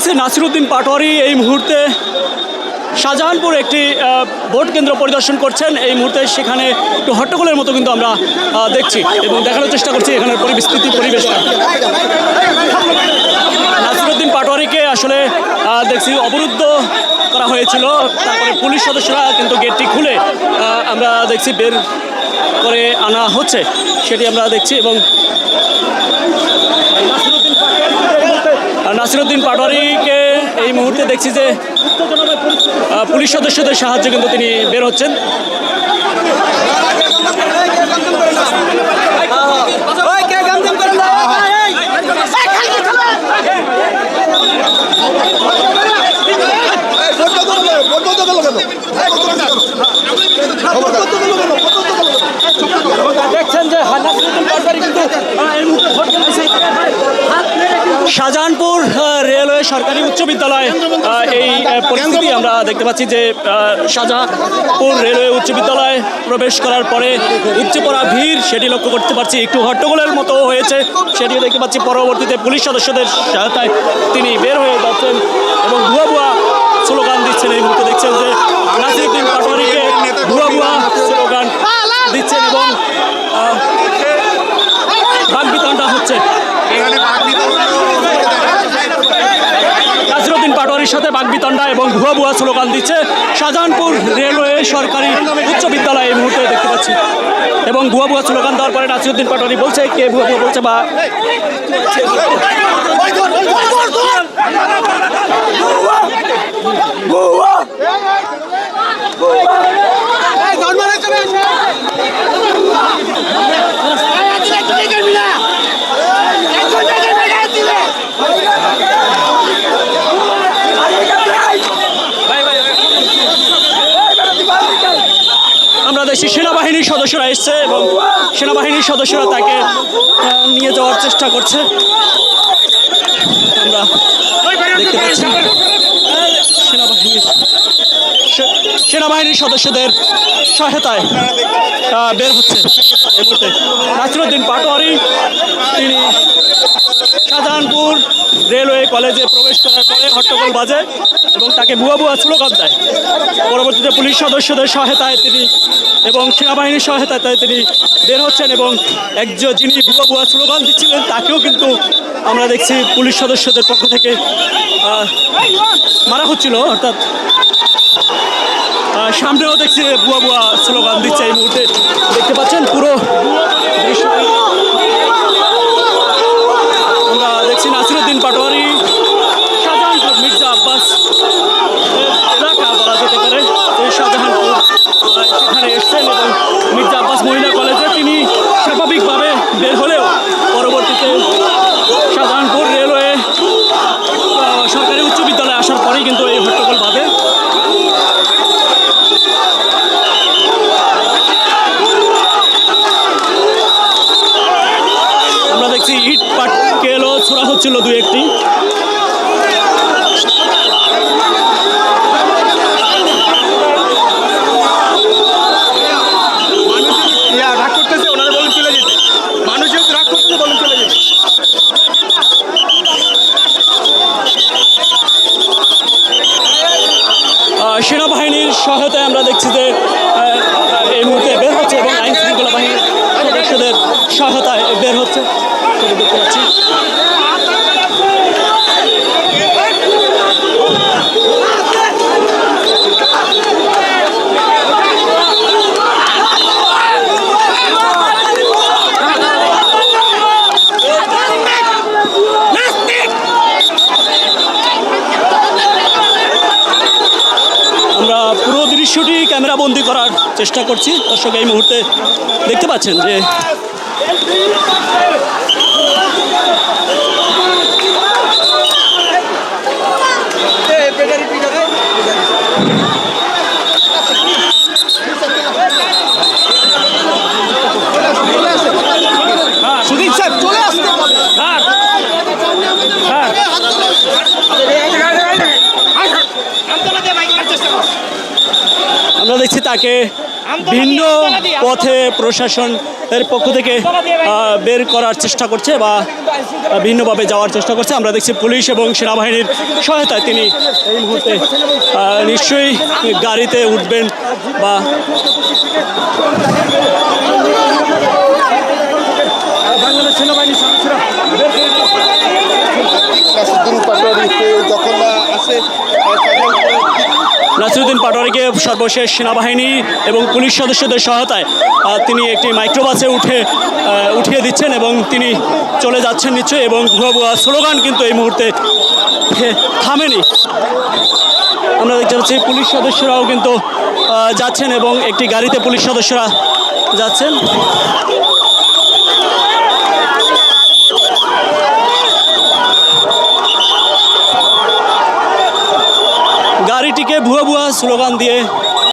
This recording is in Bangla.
দেখছি নাসিরউদ্দিন পাটোয়ারি এই মুহূর্তে শাহজাহানপুর একটি ভোট কেন্দ্র পরিদর্শন করছেন। এই মুহূর্তে সেখানে একটু হট্টগোলের মতো কিন্তু আমরা দেখছি এবং দেখানোর চেষ্টা করছি এখানের পরিস্থিতি পরিবেশটা। নাসিরউদ্দিন পাটোয়ারিকে আসলে দেখছি অবরুদ্ধ করা হয়েছিল, তারপরে পুলিশ সদস্যরা কিন্তু গেটটি খুলে আমরা দেখছি বের করে আনা হচ্ছে, সেটি আমরা দেখছি। এবং নাসিরউদ্দিন পাটোয়ারিকে এই মুহূর্তে দেখছি যে পুলিশ সদস্যদের সাহায্যে কিন্তু তিনি বের হচ্ছেন। দেখছেন যে শাহজাহানপুর রেলওয়ে সরকারি উচ্চ বিদ্যালয় এই পরিস্থিতি আমরা দেখতে পাচ্ছি যে শাহজাহানপুর রেলওয়ে উচ্চ বিদ্যালয়ে প্রবেশ করার পরে উপচে পড়া ভিড় সেটি লক্ষ্য করতে পারছি, একটু হট্টগোলের মতো হয়েছে সেটিও দেখতে পাচ্ছি। পরবর্তীতে পুলিশ সদস্যদের সহায়তায় তিনি বের হয়ে যাচ্ছেন এবং ভুয়া ভুয়া স্লোগান দিচ্ছেন। এই মুহূর্তে দেখছেন যে নাসিরউদ্দিন পাটোয়ারিকে ভুয়া ভুয়া স্লোগান দিচ্ছেন এবং বাকবিতণ্ডা হচ্ছে। নাসিরউদ্দিন পাটোয়ারির সাথে বাকবিতণ্ডা এবং ভুয়া ভুয়া স্লোগান দিচ্ছে শাহজাহানপুর রেলওয়ে সরকারি উচ্চ বিদ্যালয় এই মুহূর্তে দেখতে পাচ্ছি। এবং ভুয়া ভুয়া স্লোগান দেওয়ার পরে নাসিরউদ্দিন পাটোয়ারি বলছে কে ভুয়া ভুয়া বলছে বা আমরা দেখছি সেনাবাহিনীর সদস্যরা এসছে এবং সেনাবাহিনীর সদস্যরা তাকে নিয়ে যাওয়ার চেষ্টা করছে। আমরা দেখতে পাচ্ছি সেনাবাহিনীর সদস্যদের সহায়তায় বের হচ্ছে এই মুহূর্তে নাসিরউদ্দিন পাটোয়ারি। তিনি শাহজাহানপুর রেলওয়ে কলেজে প্রবেশ করার পরে হট্টগোল বাজে এবং তাকে ভুয়া ভুয়া স্লোগান দেয়। পরবর্তীতে পুলিশ সদস্যদের সহায়তায় তিনি এবং সেনাবাহিনীর সহায়তায় তিনি বের হচ্ছেন এবং যিনি ভুয়া ভুয়া স্লোগান দিচ্ছিলেন তাকেও কিন্তু আমরা দেখছি পুলিশ সদস্যদের পক্ষ থেকে মারা হচ্ছিল। অর্থাৎ সামনেও দেখছি ভুয়া ভুয়া স্লোগান দিচ্ছে এই মুহূর্তে দেখতে পাচ্ছেন পুরো দৃশ্য। আমরা দেখছি নাসিরউদ্দিন পাটোয়ারি শাহজাহানপুর মির্জা আব্বাস এলাকা বলা যেতে পারে এই শাহজাহানপুর সেখানে এসছেন এবং মির্জা আব্বাস মহিলা কলেজে তিনি স্বাভাবিকভাবে বের হলেও পরবর্তীতে শাহজাহানপুর রেলওয়ে সরকারি উচ্চ বিদ্যালয়ে আসার পরেই কিন্তু এই হট্টগোল বাঁধে। আমরা দেখছি ইট পাটকেলও ছোড়া হচ্ছিল দুই একটি। সেনাবাহিনীর সহায়তায় আমরা দেখছি যে এই মুহূর্তে বের হচ্ছে এবং আইন শৃঙ্খলা বাহিনীর সদস্যদের সহায়তায় বের হচ্ছে দেখতে পাচ্ছি। পুরো দৃশ্যটি ক্যামেরাবন্দি করার চেষ্টা করছি। দর্শক এই মুহূর্তে দেখতে পাচ্ছেন যে আমরা দেখছি তাকে ভিন্ন পথে প্রশাসনের পক্ষ থেকে বের করার চেষ্টা করছে বা ভিন্নভাবে যাওয়ার চেষ্টা করছে। আমরা দেখছি পুলিশ এবং সেনাবাহিনীর সহায়তায় তিনি এই মুহূর্তে নিশ্চয়ই গাড়িতে উঠবেন বা বাংলাদেশ সেনাবাহিনীর সদস্যরা নাসিরুদ্দিন পাটোয়ারিকে যখন আসে নাসিরুদ্দিন পাটোয়ারিকে সর্বশেষ সেনাবাহিনী এবং পুলিশ সদস্যদের সহায়তায় তিনি একটি মাইক্রোবাসে উঠিয়ে দিচ্ছেন এবং তিনি চলে যাচ্ছেন নিশ্চয়ই। এবং ভুয়া ভুয়া স্লোগান কিন্তু এই মুহূর্তে থামেনি। আমরা দেখতে পাচ্ছি পুলিশ সদস্যরাও কিন্তু যাচ্ছেন এবং একটি গাড়িতে পুলিশ সদস্যরা যাচ্ছেন। গাড়িটিকে ভুয়া ভুয়া স্লোগান দিয়ে